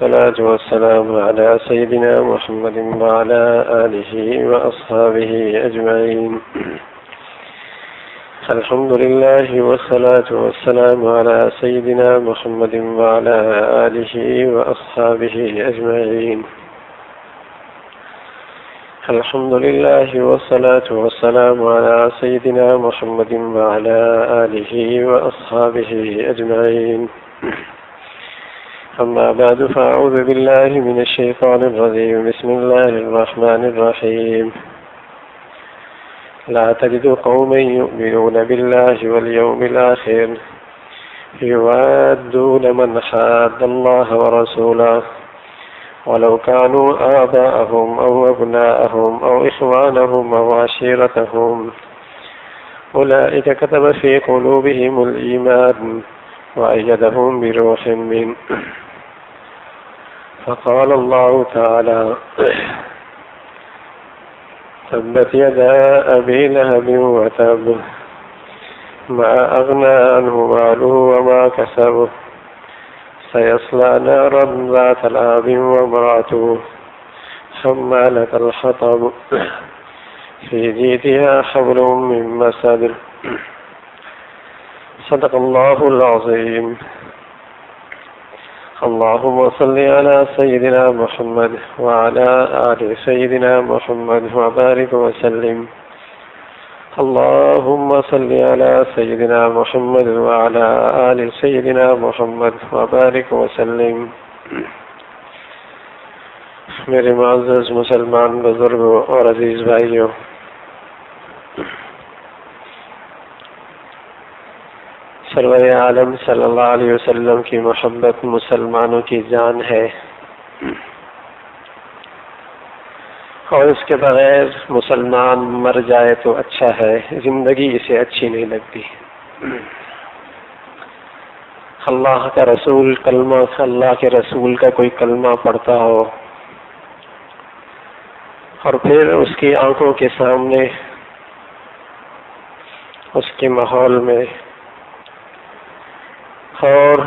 والصلاة والسلام على سيدنا محمد وعلى آله وأصحابه أجمعين. الحمد لله والصلاة والسلام على سيدنا محمد وعلى آله وأصحابه أجمعين. الحمد لله والصلاة والسلام على سيدنا محمد وعلى آله وأصحابه أجمعين. أما بعد، فأعوذ بالله من الشيطان الرجيم. بسم الله الرحمن الرحيم. لا تجد قوما يؤمنون بالله واليوم الآخر يوادون من حاد الله ورسوله ولو كانوا آباءهم أو أبناءهم أو إخوانهم أو عشيرتهم أولئك كتب في قلوبهم الإيمان وأيدهم بروح منه. فقال الله تعالى: تبت يدا أبي لهب وتب ما أغنى عنه ماله وما كسب سيصلى نارا ذات لهب وامرأته حمالة الحطب في جيدها حبل من مسد. صدق الله العظيم. اللهم صل على سيدنا محمد وعلى آل سيدنا محمد وبارك وسلم. اللهم صل على سيدنا محمد وعلى آل سيدنا محمد وبارك وسلم. میرے معزز مسلمان بزرگوں اور عزیز بھائیوں، سرور عالم صلی اللہ علیہ وسلم کی محبت مسلمانوں کی جان ہے، اور اس کے بغیر مسلمان مر جائے تو اچھا ہے، زندگی اسے اچھی نہیں لگتی۔ اللہ کا رسول کلمہ، اللہ کے رسول کا کوئی کلمہ پڑھتا ہو اور پھر اس کی آنکھوں کے سامنے، اس کے ماحول میں اور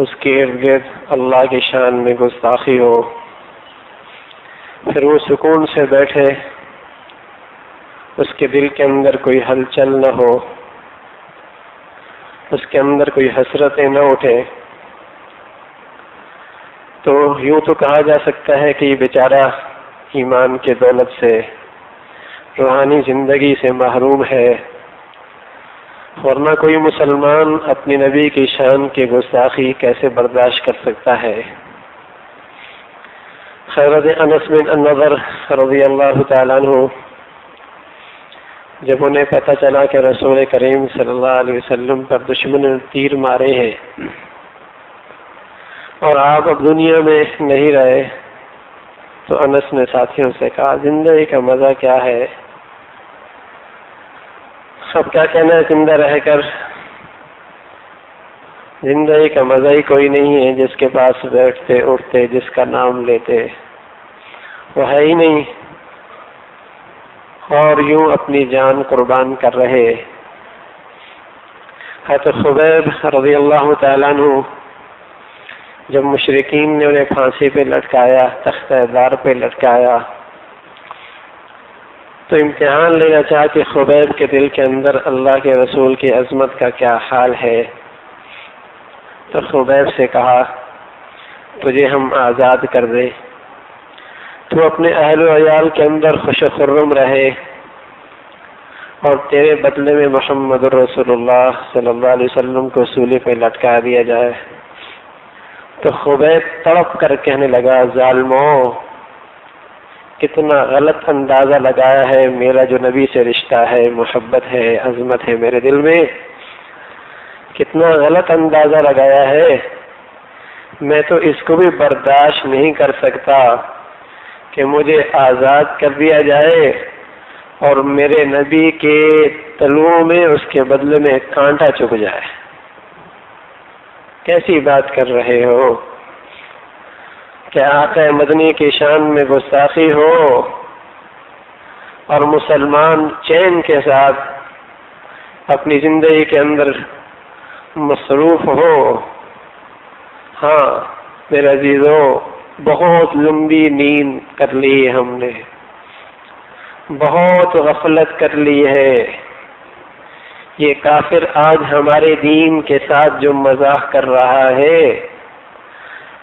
اس کے ارد گرد اللہ کی شان میں گستاخی ہو، پھر وہ سکون سے بیٹھے، اس کے دل کے اندر کوئی ہلچل نہ ہو، اس کے اندر کوئی حسرتیں نہ اٹھے، تو یوں تو کہا جا سکتا ہے کہ یہ بیچارہ ایمان کے دولت سے، روحانی زندگی سے محروم ہے، ورنہ کوئی مسلمان اپنی نبی کی شان کی گستاخی کیسے برداشت کر سکتا ہے۔ حضرت انس بن النضر رضی اللہ تعالیٰ عنہ جب انہیں پتہ چلا کہ رسول کریم صلی اللہ علیہ وسلم پر دشمن نے تیر مارے ہیں اور آپ اب دنیا میں نہیں رہے، تو انس نے ساتھیوں سے کہا: زندگی کا مزہ کیا ہے، اب کیا کہنا ہے زندہ رہ کر، زندگی کا مزہ ہی کوئی نہیں ہے، جس کے پاس بیٹھتے اٹھتے جس کا نام لیتے وہ ہے ہی نہیں، اور یوں اپنی جان قربان کر رہے۔ حضرت خبیب رضی اللہ تعالیٰ عنہ جب مشرکین نے انہیں پھانسی پہ لٹکایا، تختہ دار پہ لٹکایا، تو امتحان لینا چاہا کہ خبیب کے دل کے اندر اللہ کے رسول کی عظمت کا کیا حال ہے۔ تو خبیب سے کہا: تجھے ہم آزاد کر دے، تو اپنے اہل و عیال کے اندر خوش و خرم رہے، اور تیرے بدلے میں محمد رسول اللہ صلی اللہ علیہ وسلم کو سولی پہ لٹکا دیا جائے۔ تو خبیب تڑپ کر کہنے لگا: ظالموں، کتنا غلط اندازہ لگایا ہے، میرا جو نبی سے رشتہ ہے، محبت ہے، عظمت ہے میرے دل میں، کتنا غلط اندازہ لگایا ہے۔ میں تو اس کو بھی برداشت نہیں کر سکتا کہ مجھے آزاد کر دیا جائے اور میرے نبی کے تلوؤں میں اس کے بدلے میں کانٹا چبھ جائے۔ کیسی بات کر رہے ہو؟ کہ آقا مدنی کی شان میں گستاخی ہو اور مسلمان چین کے ساتھ اپنی زندگی کے اندر مصروف ہو، ہاں میرے عزیزوں، بہت لمبی نیند کر لی ہم نے، بہت غفلت کر لی ہے۔ یہ کافر آج ہمارے دین کے ساتھ جو مذاق کر رہا ہے،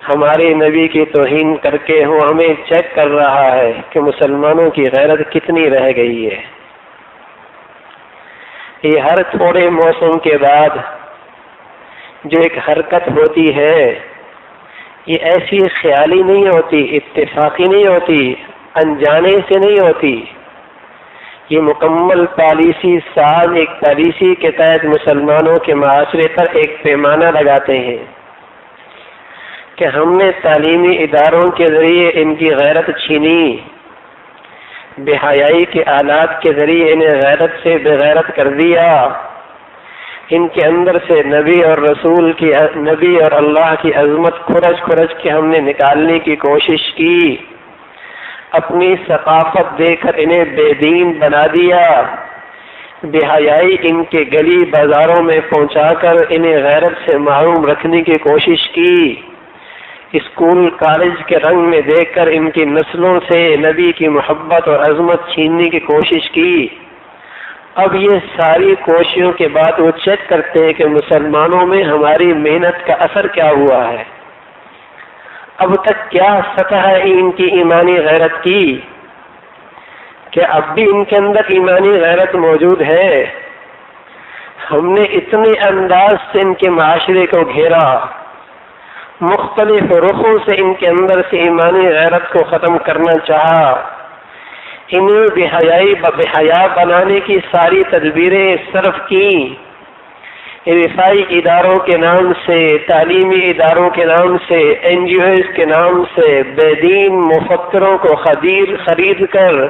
ہمارے نبی کی توہین کر کے وہ ہمیں چیک کر رہا ہے کہ مسلمانوں کی غیرت کتنی رہ گئی ہے۔ یہ ہر تھوڑے موسم کے بعد جو ایک حرکت ہوتی ہے، یہ ایسی خیالی نہیں ہوتی، اتفاقی نہیں ہوتی، انجانے سے نہیں ہوتی، یہ مکمل پالیسی ساز ایک پالیسی کے تحت مسلمانوں کے معاشرے پر ایک پیمانہ لگاتے ہیں کہ ہم نے تعلیمی اداروں کے ذریعے ان کی غیرت چھینی، بے حیائی کے آلات کے ذریعے انہیں غیرت سے بے غیرت کر دیا، ان کے اندر سے نبی اور رسول کی، نبی اور اللہ کی عظمت کھرچ کھرچ کے ہم نے نکالنے کی کوشش کی، اپنی ثقافت دے کر انہیں بے دین بنا دیا، بے حیائی ان کے گلی بازاروں میں پہنچا کر انہیں غیرت سے محروم رکھنے کی کوشش کی، اسکول کالج کے رنگ میں دیکھ کر ان کی نسلوں سے نبی کی محبت اور عظمت چھیننے کی کوشش کی۔ اب یہ ساری کوششوں کے بعد وہ چیک کرتے ہیں کہ مسلمانوں میں ہماری محنت کا اثر کیا ہوا ہے، اب تک کیا سطح ہے ان کی ایمانی غیرت کی، کیا اب بھی ان کے اندر ایمانی غیرت موجود ہے؟ ہم نے اتنے انداز سے ان کے معاشرے کو گھیرا، مختلف رخوں سے ان کے اندر سے ایمانی غیرت کو ختم کرنا چاہا، انہیں بے حیا بنانے کی ساری تدبیریں صرف کی، رفائی اداروں کے نام سے، تعلیمی اداروں کے نام سے، این جی اوز کے نام سے بے دین مفکروں کو خرید کر،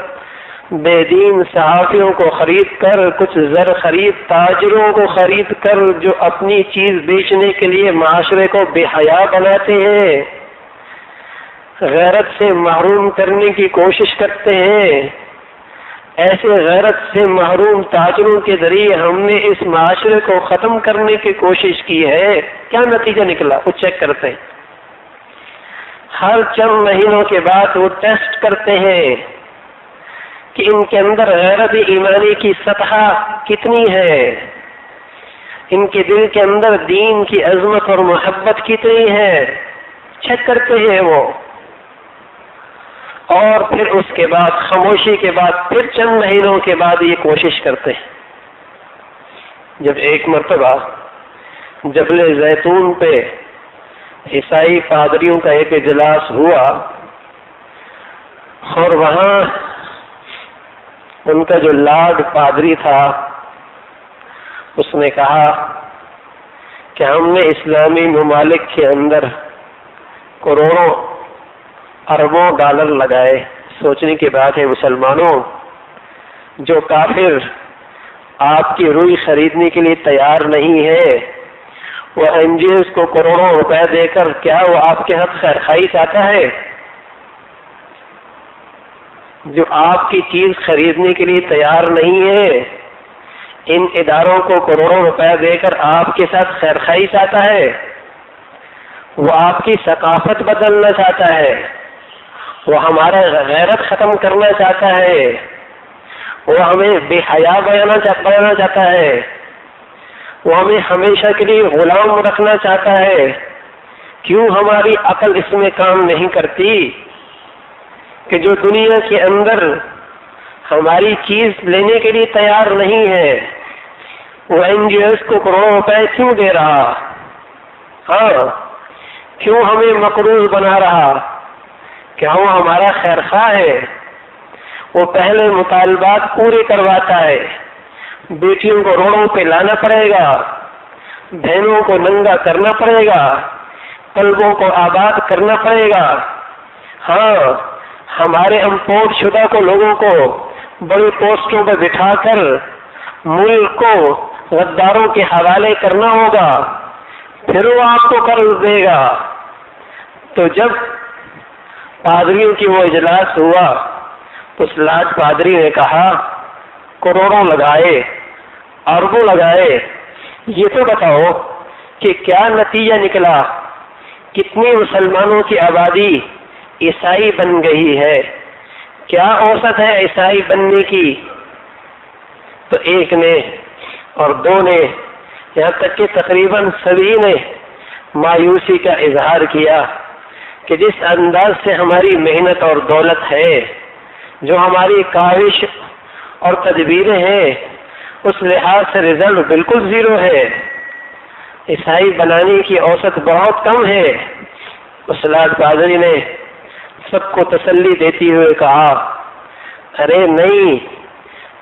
بے دین صحافیوں کو خرید کر، کچھ زر خرید تاجروں کو خرید کر جو اپنی چیز بیچنے کے لیے معاشرے کو بے حیا بناتے ہیں، غیرت سے محروم کرنے کی کوشش کرتے ہیں۔ ایسے غیرت سے محروم تاجروں کے ذریعے ہم نے اس معاشرے کو ختم کرنے کی کوشش کی ہے، کیا نتیجہ نکلا وہ چیک کرتے ہیں۔ ہر چند مہینوں کے بعد وہ ٹیسٹ کرتے ہیں کہ ان کے اندر غیرت ایمانی کی سطح کتنی ہے، ان کے دل کے اندر دین کی عظمت اور محبت کتنی ہے، چیک کرتے ہیں وہ۔ اور پھر اس کے بعد خاموشی کے بعد پھر چند مہینوں کے بعد یہ کوشش کرتے ہیں۔ جب ایک مرتبہ جبل زیتون پہ عیسائی پادریوں کا ایک اجلاس ہوا اور وہاں ان کا جو لارڈ پادری تھا اس نے کہا کہ ہم نے اسلامی ممالک کے اندر کروڑوں اربوں ڈالر لگائے، سوچنے کی بات ہے مسلمانوں، جو کافر آپ کی روئی خریدنے کے لیے تیار نہیں ہے، وہ این جی اوز کو کروڑوں روپے دے کر کیا وہ آپ کے حق خیر خواہی چاہتا ہے؟ جو آپ کی چیز خریدنے کے لیے تیار نہیں ہے، ان اداروں کو کروڑوں روپے دے کر آپ کے ساتھ خیر خواہی چاہتا ہے، وہ آپ کی ثقافت بدلنا چاہتا ہے، وہ ہمارا غیرت ختم کرنا چاہتا ہے، وہ ہمیں بے حیا بنانا چاہتا ہے، وہ ہمیں ہمیشہ کے لیے غلام رکھنا چاہتا ہے۔ کیوں ہماری عقل اس میں کام نہیں کرتی کہ جو دنیا کے اندر ہماری چیز لینے کے لیے تیار نہیں ہے، وہ این جی اوز کو کروڑوں روپے کیوں دے رہا؟ ہاں، کیوں ہمیں مقروض بنا رہا؟ کہ وہ ہمارا خیر خواہ ہے، وہ پہلے مطالبات پورے کرواتا ہے، بیٹیوں کو روڑوں پہ لانا پڑے گا، بہنوں کو ننگا کرنا پڑے گا، قلبوں کو آباد کرنا پڑے گا۔ ہاں، ہمارے امپورٹ شدہ کو لوگوں کو بڑی پوسٹوں پر بٹھا کر ملک کو غداروں کے حوالے کرنا ہوگا، پھر وہ آپ کو قرض دے گا۔ تو جب پادریوں کی وہ اجلاس ہوا تو اس لاٹ پادری نے کہا کروڑوں لگائے، اربوں لگائے، یہ تو بتاؤ کہ کیا نتیجہ نکلا، کتنی مسلمانوں کی آبادی عیسائی بن گئی ہے؟ کیا اوسط ہے عیسائی بننے کی؟ تو ایک نے اور دو نے، یہاں تک کہ تقریباً سبھی نے مایوسی کا اظہار کیا کہ جس انداز سے ہماری محنت اور دولت ہے، جو ہماری کاوش اور تدبیریں ہیں، اس لحاظ سے رزلٹ بالکل زیرو ہے، عیسائی بنانے کی اوسط بہت کم ہے۔ استاد قادری نے سب کو تسلی دیتے ہوئے کہا، ارے نہیں،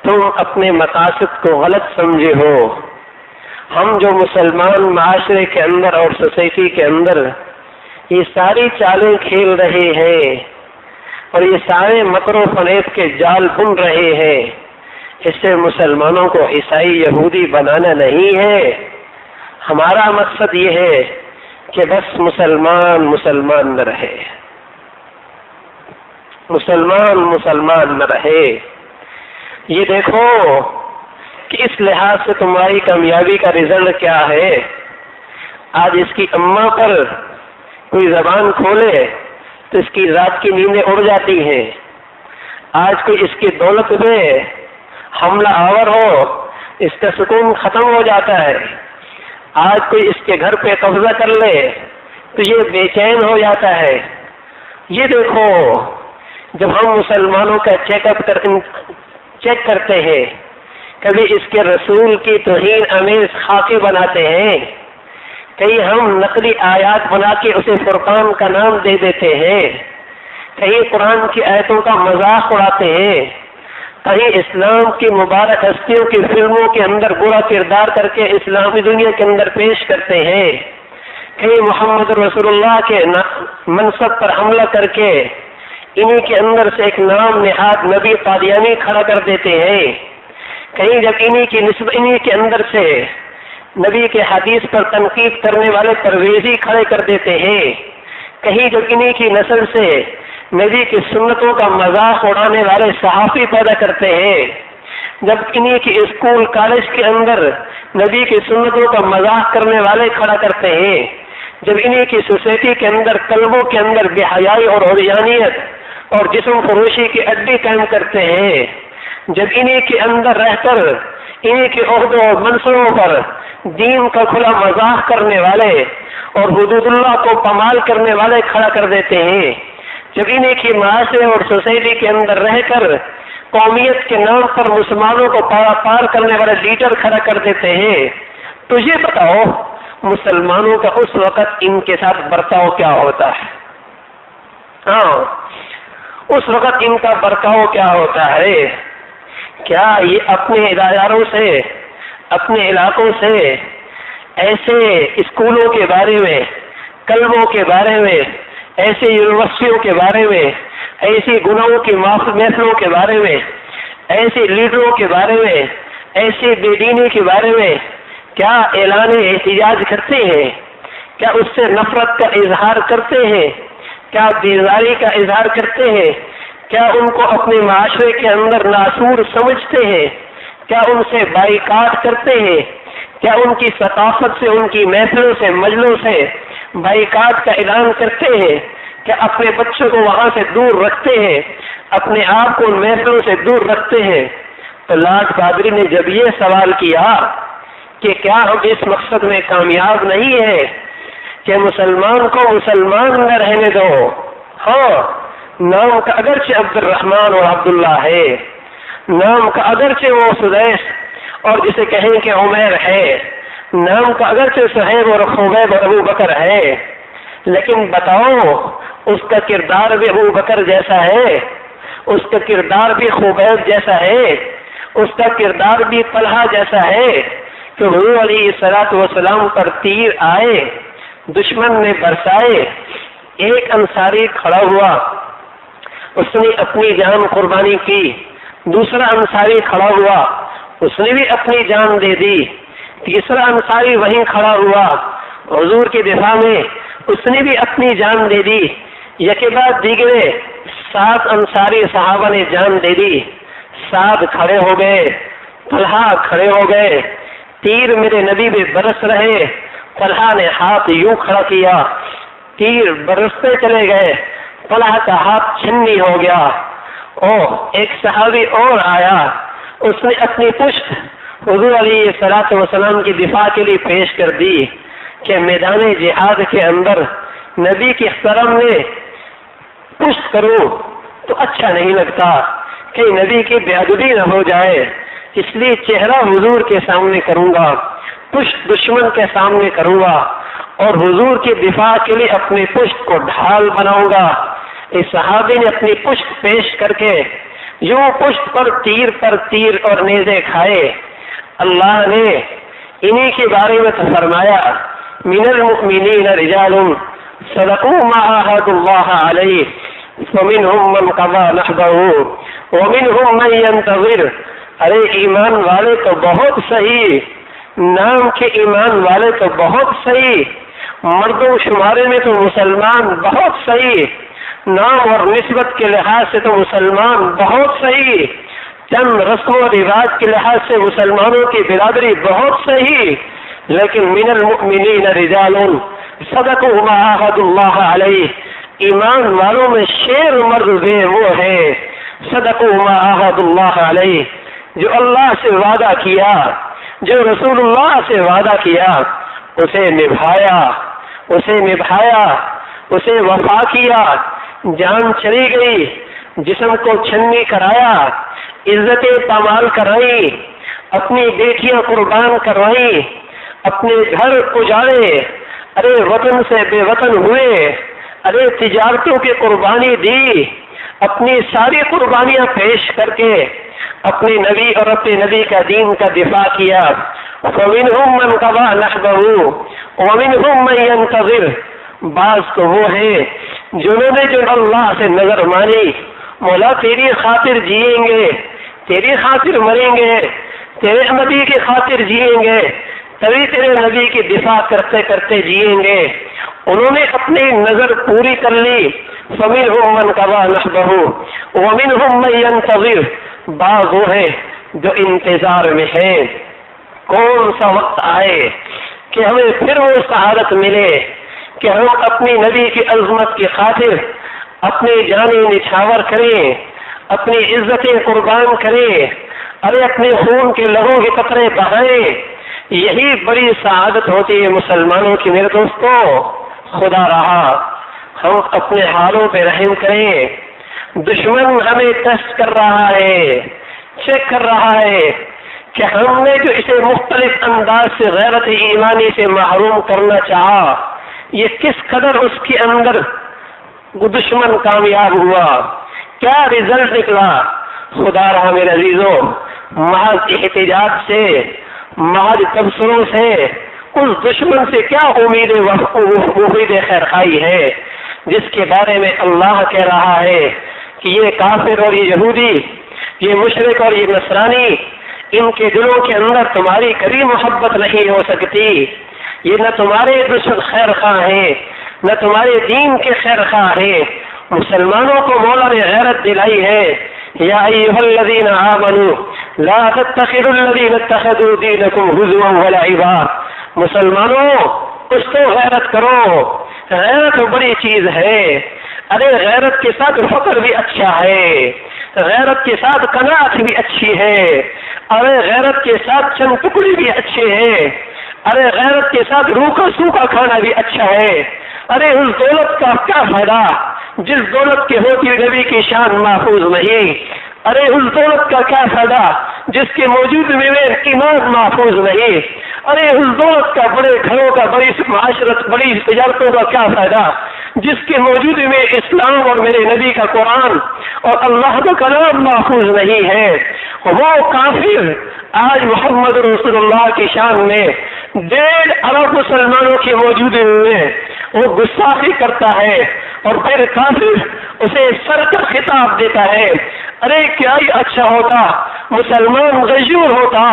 تم اپنے مقاصد کو غلط سمجھے ہو۔ ہم جو مسلمان معاشرے کے اندر اور سوسائٹی کے اندر یہ ساری چالیں کھیل رہے ہیں اور یہ سارے مکر و فریب کے جال بن رہے ہیں، اس سے مسلمانوں کو عیسائی یہودی بنانا نہیں ہے۔ ہمارا مقصد یہ ہے کہ بس مسلمان مسلمان نہ رہے، مسلمان نہ رہے۔ یہ دیکھو کہ اس لحاظ سے تمہاری کامیابی کا رزلٹ کیا ہے۔ آج اس کی اماں پر کوئی زبان کھولے تو اس کی رات کی نیندیں اڑ جاتی ہیں۔ آج کوئی اس کی دولت میں حملہ آور ہو، اس کا سکون ختم ہو جاتا ہے۔ آج کوئی اس کے گھر پہ قبضہ کر لے تو یہ بے چین ہو جاتا ہے۔ یہ دیکھو، جب ہم مسلمانوں کا چیک کرتے ہیں، کبھی اس کے رسول کی توہین آمیز خاکے بناتے ہیں، کہیں ہم نقلی آیات بنا کے اسے فرقان کا نام دے دیتے ہیں، کہیں قرآن کی آیتوں کا مذاق اڑاتے ہیں، کہیں اسلام کی مبارک ہستیوں کی فلموں کے اندر برا کردار کر کے اسلامی دنیا کے اندر پیش کرتے ہیں، کہیں محمد رسول اللہ کے منصب پر حملہ کر کے انہی کے اندر سے ایک نام نہاد نبی قادیانی کھڑا کر دیتے ہیں، کہیں جب انہی کے اندر سے نبی کے حدیث پر تنقید کرنے والے پرویزی کھڑے کر دیتے ہیں، کہیں جب انہی کی نسل سے نبی کی سنتوں کا مذاق اڑانے والے صحافی پیدا کرتے ہیں، جب انہی کی اسکول کالج کے اندر نبی کی سنتوں کا مذاق کرنے والے کھڑا کرتے ہیں، جب انہی کی سوسائٹی کے اندر قلبوں کے اندر بے حیائی اور عریانیت اور جسم فروشی کی اڈی قائم کرتے ہیں، جب انہی کے اندر رہ کر انہی کے عہدوں اور منصبوں پر دین کا کھلا مذاق کرنے والے اور حدود اللہ کو پامال کرنے والے کھڑا کر دیتے ہیں، جب انہی کی معاشرے اور سوسائٹی کے اندر رہ کر قومیت کے نام پر مسلمانوں کو پار کرنے والے لیڈر کھڑا کر دیتے ہیں، تو یہ بتاؤ مسلمانوں کا اس وقت ان کے ساتھ برتاؤ کیا ہوتا ہے؟ ہاں، اس وقت ان کا برتاؤ کیا ہوتا ہے؟ کیا یہ اپنے اداروں سے، اپنے علاقوں سے ایسے اسکولوں کے بارے میں، کلبوں کے بارے میں، ایسے یونیورسٹیوں کے بارے میں، ایسی گناہوں کی محفلوں کے بارے میں، ایسے لیڈروں کے بارے میں، ایسے بے دینی کے بارے میں کیا اعلان احتجاج کرتے ہیں؟ کیا اس سے نفرت کا اظہار کرتے ہیں؟ کیا بیزاری کا اظہار کرتے ہیں؟ کیا ان کو اپنے معاشرے کے اندر ناسور سمجھتے ہیں؟ کیا ان سے بائیکاٹ کرتے ہیں؟ کیا ان کی ثقافت سے، ان کی محفلوں سے، مجلسوں سے بائیکاٹ کا اعلان کرتے ہیں؟ کیا اپنے بچوں کو وہاں سے دور رکھتے ہیں؟ اپنے آپ کو ان محفلوں سے دور رکھتے ہیں؟ تو لاٹ قادری نے جب یہ سوال کیا کہ کیا ہم اس مقصد میں کامیاب نہیں ہیں کہ مسلمان کو مسلمان نہ رہنے دو؟ ہاں، نام کا اگرچہ عبد الرحمن اور عبداللہ ہے، نام کا اگرچہ وہ سدیس اور جسے کہیں کہ عمیر ہے، نام کا اگرچہ صہیب اور خبیب اور ابو بکر ہے، لیکن بتاؤ اس کا کردار بھی ابو بکر جیسا ہے، اس کا کردار بھی خبیب جیسا ہے، اس کا کردار بھی طلحہ جیسا ہے کہ حضور علیہ الصلوۃ والسلام پر تیر آئے، دشمن نے برسائے، ایک انصاری کھڑا ہوا، اس نے اپنی جان قربانی کی، دوسرا انصاری کھڑا ہوا، اس نے بھی اپنی جان دے دی، تیسرا انصاری وہیں کھڑا ہوا حضور کے دفاع میں، اس نے بھی اپنی جان دے دی، یکے بعد دیگرے 7 انصاری صحابہ نے جان دے دی، 7 کھڑے ہو گئے، طلحہ کھڑے ہو گئے، تیر میرے نبی بھی برس رہے، طلحہ نے ہاتھ یوں کھڑا کیا، تیر برستے چلے گئے، طلحہ کا ہاتھ چھنی ہو گیا۔ ایک صحابی اور آیا، اس نے اپنی پشت حضور علیہ الصلوۃ والسلام کی دفاع کے لیے پیش کر دی کہ میدان جہاد کے اندر نبی کے احترام میں پشت کروں تو اچھا نہیں لگتا کہ نبی کی بے ادبی نہ ہو جائے، اس لیے چہرہ حضور کے سامنے کروں گا، پشت دشمن کے سامنے کروں گا، اور حضور کی دفاع کے لیے اپنی پشت کو ڈھال بناؤں گا۔ اس صحابی نے اپنی پشت پیش کر کے یوں پشت پر تیر اور نیزے کھائے۔ اللہ نے انہی کے بارے میں فرمایا، من المؤمنین رجال صدقوا ما عاهدوا الله عليه فمنهم من قضى نحبه ومنهم من ينتظر۔ ارے ایمان والے تو بہت صحیح، نام کے ایمان والے تو بہت صحیح، مردوں شمارے میں تو مسلمان بہت صحیح، نام اور نسبت کے لحاظ سے تو مسلمان بہت صحیح، چند رسم و رواج کے لحاظ سے مسلمانوں کی برادری بہت صحیح، لیکن من المؤمنین رجال صدقوا ما عاهدوا الله علیہ، ایمان والوں میں شیر مرد وہ ہے صدقوا ما عاهدوا الله علیہ، جو اللہ سے وعدہ کیا، جو رسول اللہ سے وعدہ کیا اسے نبھایا، اسے وفا کیا، جان چلی گئی، جسم کو چھنی کرایا، عزتیں پامال کرائی، اپنی بیٹیاں قربان کروائی، اپنے گھر اجاڑے، ارے وطن سے بے وطن ہوئے، ارے تجارتوں کی قربانی دی، اپنی ساری قربانیاں پیش کر کے اپنے نبی اور اپنے نبی کا دین کا دفاع کیا۔ فَمِنْهُمْ مَنْ قَضَى نَحْبَهُ وَمِنْهُمْ مَنْ يَنْتَظِرُ۔ بعض تو وہ ہیں جنہوں نے جو اللہ سے نظر مانی، مولا تیری خاطر جئیں گے، تیری خاطر مریں گے، تیرے نبی کی خاطر جئیں گے، تبھی تیرے نبی کی دفاع کرتے کرتے جئیں گے، انہوں نے اپنی نظر پوری کر لی۔ فَمِنْهُمْ مَنْ قَضَى نَحْبَهُ وَمِنْهُمْ مَنْ يَنْتَظِرُ۔ بعض وہ ہیں جو انتظار میں ہیں، کون سا وقت آئے کہ ہمیں پھر وہ سعادت ملے کہ ہم اپنی نبی کی عظمت کی خاطر اپنی جانیں نچھاور کریں، اپنی عزتیں قربان کریں، ارے اپنے خون کے لہو کے قطرے بہائیں۔ یہی بڑی سعادت ہوتی ہے مسلمانوں کی۔ میرے دوستوں، خدا رہا ہم اپنے حالوں پہ رحم کریں۔ دشمن ہمیں ٹیسٹ کر رہا ہے، چیک کر رہا ہے کہ ہم نے جو اسے مختلف انداز سے غیرت ایمانی سے محروم کرنا چاہا، یہ کس قدر اس کے اندر دشمن کامیاب ہوا، کیا رزلٹ نکلا۔ خدا رہا میرے عزیزوں، محض احتجاج سے، محض تبصروں سے اس دشمن سے کیا امید خیر خائی ہے جس کے بارے میں اللہ کہہ رہا ہے کہ یہ کافر اور یہ یہودی، یہ مشرک اور یہ نصرانی، ان کے دلوں کے اندر تمہاری کبھی محبت نہیں ہو سکتی، یہ نہ تمہارے دشمن خیر خواہ ہیں، نہ تمہارے دین کے خیر خواہ ہیں۔ مسلمانوں کو مولا نے غیرت دلائی ہے، یا ایھا الذین آمنوا لا تتخذوا الذین اتخذوا دینکم ہزوا ولعبا۔ مسلمانوں کچھ تو غیرت کرو، غیرت بڑی چیز ہے۔ ارے غیرت کے ساتھ فقر بھی اچھا ہے، غیرت کے ساتھ قناعت بھی اچھی ہے، ارے غیرت کے ساتھ چند ٹکڑے بھی اچھے ہیں، ارے غیرت کے ساتھ روکھا سوکھا کھانا بھی اچھا ہے۔ ارے اس دولت کا کیا فائدہ جس دولت کے ہوتی نبی کی شان محفوظ نہیں، ارے اس دولت کا کیا فائدہ جس کے موجود میں ایمان محفوظ نہیں، ارے اس دولت کا بڑے گھروں کا، بڑی معاشرت، بڑی تجارتوں کا کیا فائدہ جس کے موجود میں اسلام اور میرے نبی کا قرآن اور اللہ کا کلام محفوظ نہیں ہے۔ وہ کافر آج محمد رسول اللہ کی شان میں 1.5 ارب مسلمانوں کے موجود میں وہ گستاخی کرتا ہے، اور پھر کافر اسے سر کا خطاب دیتا ہے۔ ارے کیا ہی اچھا ہوتا مسلمان غیور ہوتا،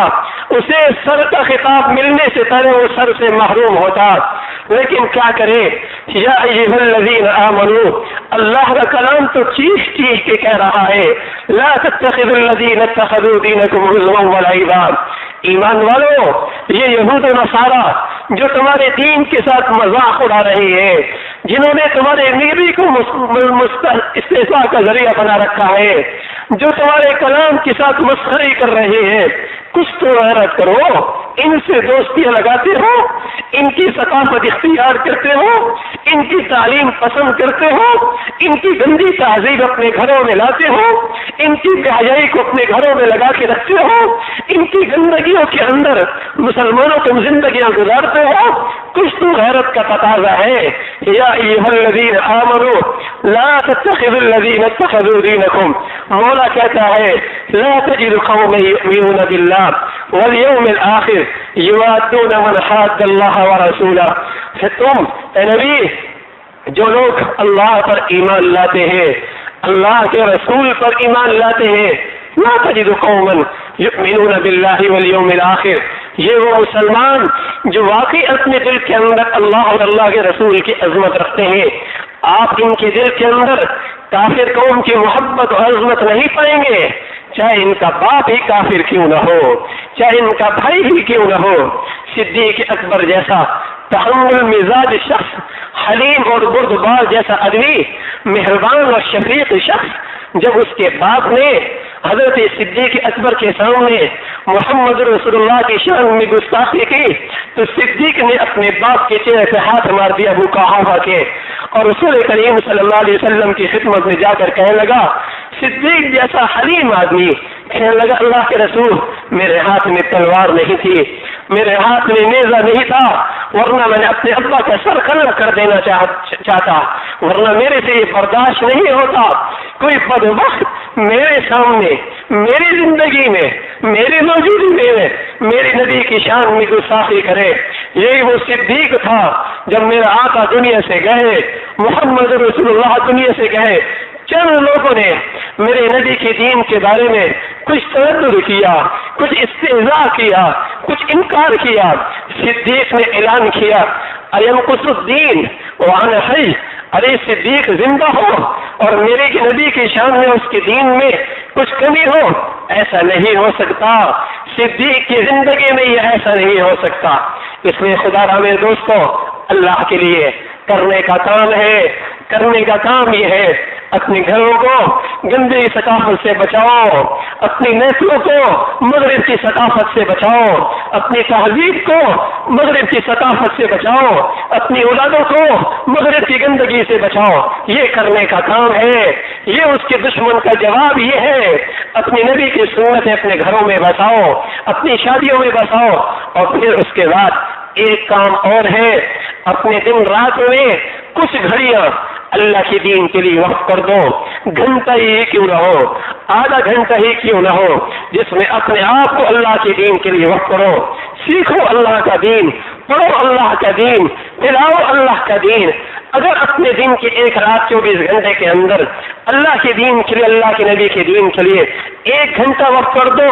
اسے سر کا خطاب ملنے سے پہلے وہ سر سے محروم ہوتا، لیکن کیا کرے۔ یا ایھا الذین آمنوا، اللہ کا کلام تو چیخ چیخ کے کہہ رہا ہے، لا تتخذوا الذین اتخذوا دینکم ہزوا ولعبا۔ ایمان والو، یہ یہود و نصارہ جو تمہارے دین کے ساتھ مذاق اڑا رہے ہیں، جنہوں نے تمہارے نبی کو استہزاء کا ذریعہ بنا رکھا ہے، جو تمہارے کلام کے ساتھ مسخری کر رہے ہیں، کچھ تو غیرت کرو، ان سے دوستیاں لگاتے ہو، ان کی ثقافت اختیار کرتے ہو، ان کی تعلیم پسند کرتے ہو، ان کی گندی تہذیب اپنے گھروں میں لاتے ہو، ان کی بے حیائی کو اپنے گھروں میں لگا کے رکھتے ہو، ان کی گندگیوں کے اندر مسلمانوں کو زندگیاں گزارتے ہو، کچھ تو غیرت کا تقاضا ہے۔ یا ایھا الذین آمنوا لا تتخذوا الذین اتخذوا دینکم، مولا کہتا ہے لا تجد قوما یؤمنون باللہ والیوم الآخر یوادون من حاد اللہ ورسولہ، تم اے نبی جو لوگ اللہ پر ایمان لاتے ہیں، اللہ کے رسول پر ایمان لاتے ہیں، لا تجد قوما یؤمنون باللہ والیوم الآخر، یہ وہ مسلمان جو واقعی اپنے دل کے اندر اللہ اور اللہ کے رسول کی عظمت رکھتے ہیں، آپ ان کے دل کے اندر کافر قوم کی محبت اور عظمت نہیں پائیں گے، چاہے ان کا باپ ہی کافر کیوں نہ ہو، چاہے ان کا بھائی ہی کیوں نہ ہو۔ صدیق اکبر جیسا تحمل مزاج شخص، حلیم اور بردبار جیسا آدمی، مہربان اور شفیق شخص، جب اس کے باپ نے حضرت صدیق اکبر کے سامنے محمد رسول اللہ کی شان میں گستاخی کی تو صدیق نے اپنے باپ کے چہرے سے ہاتھ مار دیا ابو قحافہ کے، اور رسول کریم صلی اللہ علیہ وسلم کی خدمت میں جا کر کہنے لگا، صدیق جیسا حلیم آدمی کہنے لگا اللہ کے رسول میرے ہاتھ میں تلوار نہیں تھی، میرے ہاتھ میں نیزہ نہیں تھا، ورنہ میں نے اپنے ابا کا سر خلا کر دینا چاہتا، ورنہ میرے سے یہ برداشت نہیں ہوتا کوئی بدبخت میرے سامنے میری زندگی میں میری موجودگی میں میری نبی کی شان میں گستاخی کرے۔ یہی وہ صدیق تھا جب میرا آقا دنیا سے گئے، محمد رسول اللہ دنیا سے گئے، چند لوگوں نے میرے نبی کے دین کے بارے میں کچھ تردد کیا، کچھ استہزاء کیا، کچھ انکار کیا، صدیق نے اعلان کیا اَيَنْقُصُ الدِّينُ وَأَنَا حَيٌّ، ارے صدیق زندہ ہو اور میرے نبی کی شان میں اس کے دین میں کچھ کمی ہو، ایسا نہیں ہو سکتا، صدیق کی زندگی میں یہ ایسا نہیں ہو سکتا۔ اس لیے خدا را میرے دوستو، اللہ کے لیے کرنے کا کام ہے، کرنے کا کام یہ ہے اپنے گھروں کو گندی ثقافت سے بچاؤ، اپنی نسلوں کو مغرب کی ثقافت سے بچاؤ، اپنی تہذیب کو مغرب کی ثقافت سے بچاؤ، اپنی اولادوں کو مغرب کی گندگی سے بچاؤ، یہ کرنے کا کام ہے۔ یہ اس کے دشمن کا جواب یہ ہے، اپنی نبی کی سنت اپنے گھروں میں بساؤ، اپنی شادیوں میں بساؤ، اور پھر اس کے بعد ایک کام اور ہے، اپنے دن رات میں کچھ گھڑیاں اللہ کے دین کے لیے وقف کر دو، گھنٹہ ہی کیوں نہ ہو، آدھا گھنٹہ ہی کیوں نہ ہو، جس میں اپنے آپ کو اللہ کے دین کے لیے وقف کرو، سیکھو اللہ کا دین، پڑھو اللہ کا دین، پھیلاؤ اللہ کا دین۔ اگر اپنے دن کے ایک رات 24 گھنٹے کے اندر اللہ کے دین کے لیے، اللہ کے نبی کے دین کے لیے 1 گھنٹہ وقت کر دو،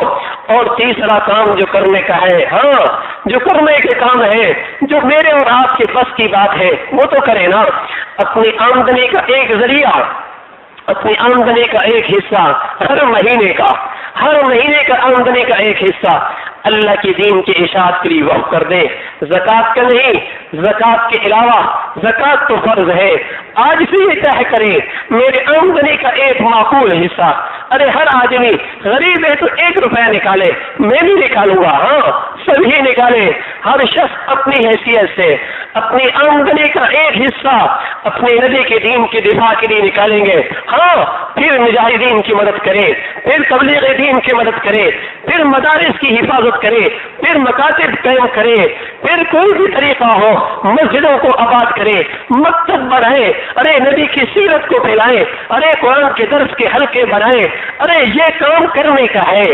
اور تیسرا کام جو کرنے کا ہے، ہاں جو کرنے کے کام ہے، جو میرے اور آپ کے بس کی بات ہے وہ تو کرے نا، اپنی آمدنی کا ایک ذریعہ، اپنی آمدنی کا ایک حصہ ہر مہینے کا آمدنی کا ایک حصہ اللہ کے دین کی اشاعت کے لیے وقف کر دیں۔ زکوٰۃ کا نہیں، زکوٰۃ کے علاوہ، زکوٰۃ تو فرض ہے، آج سے یہ طے کریں میری آمدنی کا ایک معقول حصہ، ارے ہر آدمی غریب ہے تو 1 روپیہ نکالے، میں بھی نکالوں گا، ہاں سبھی نکالے، ہر شخص اپنی حیثیت سے اپنی آمدنی کا ایک حصہ اپنے نبی کے دین کے دفاع کے لیے نکالیں گے، ہاں پھر مجاہدین کی مدد کرے، پھر تبلیغ دین کی مدد کرے، پھر مدارس کی حفاظت کرے، پھر مکاتب قائم کرے، پھر کوئی بھی طریقہ ہو مسجدوں کو آباد کرے، مکتب بڑھائے، ارے نبی کی سیرت کو پھیلائے، ارے قرآن کے درس کے حلقے بنائے، ارے یہ کام کرنے کا ہے۔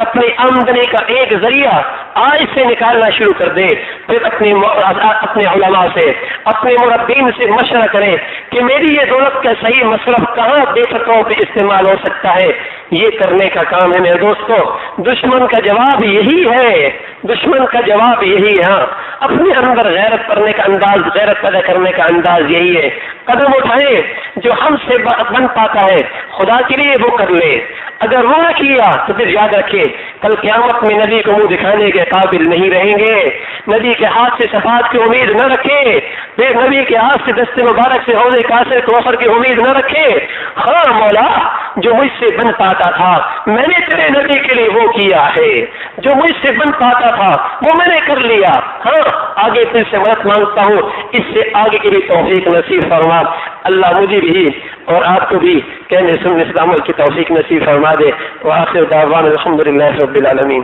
اپنی آمدنی کا ایک ذریعہ آج سے نکالنا شروع کر دے، پھر اپنے علماء سے، اپنے مربین سے مشورہ کریں کہ میری یہ دولت کا صحیح مصرف کہاں بہتر طور پہ استعمال ہو سکتا ہے۔ یہ کرنے کا کام ہے میرے دوستو۔ دشمن کا جواب یہی ہے، دشمن کا جواب یہی ہے، اپنے اندر غیرت کرنے کا انداز، غیرت پیدا کرنے کا انداز یہی ہے۔ قدم اٹھائیں جو ہم سے بن پاتا ہے، خدا کے لیے وہ کر لے، اگر وہ نہ کیا تو پھر یاد رکھے کل قیامت میں نبی کو منہ دکھانے کے قابل نہیں رہیں گے. نبی کے ہاتھ سے شفاعت کی امید نہ رکھے، پھر نبی کے ہاتھ سے دست مبارک سے حوض کاثر کوثر کی امید نہ رکھے. ہاں مولا، جو مجھ سے بن پاتا تھا میں نے تیرے نبی کے لیے وہ کیا ہے، جو مجھ سے بن پاتا تھا وہ میں نے کر لیا. ہاں آگے پھر سے مدد مانگتا ہوں، اس سے آگے کی بھی توفیق نصیب فرما. اللہ مجھے بھی اور آپ کو بھی کہنے سننے سے عمل کی توفیق نصیب فرما دے. وآخر دعوانا الحمدللہ رب العالمین.